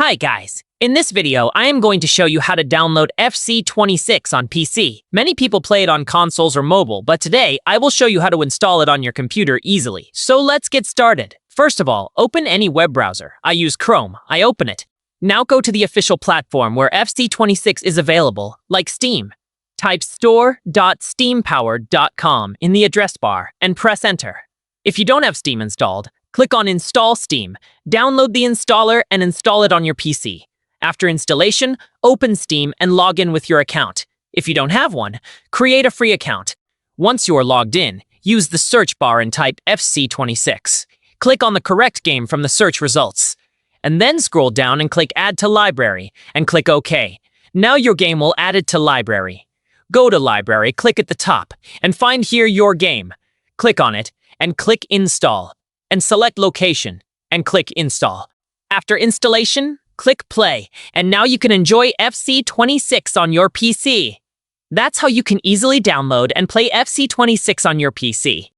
Hi guys! In this video, I am going to show you how to download FC26 on PC. Many people play it on consoles or mobile, but today I will show you how to install it on your computer easily. So let's get started. First of all, open any web browser. I use Chrome. I open it. Now go to the official platform where FC26 is available, like Steam. Type store.steampowered.com in the address bar and press enter. If you don't have Steam installed, click on Install Steam, download the installer, and install it on your PC. After installation, open Steam and log in with your account. If you don't have one, create a free account. Once you are logged in, use the search bar and type FC26. Click on the correct game from the search results. And then scroll down and click Add to Library, and click OK. Now your game will add it to Library. Go to Library, click at the top, and find here your game. Click on it, and click Install. And select Location, and click Install. After installation, click Play, and now you can enjoy FC26 on your PC. That's how you can easily download and play FC26 on your PC.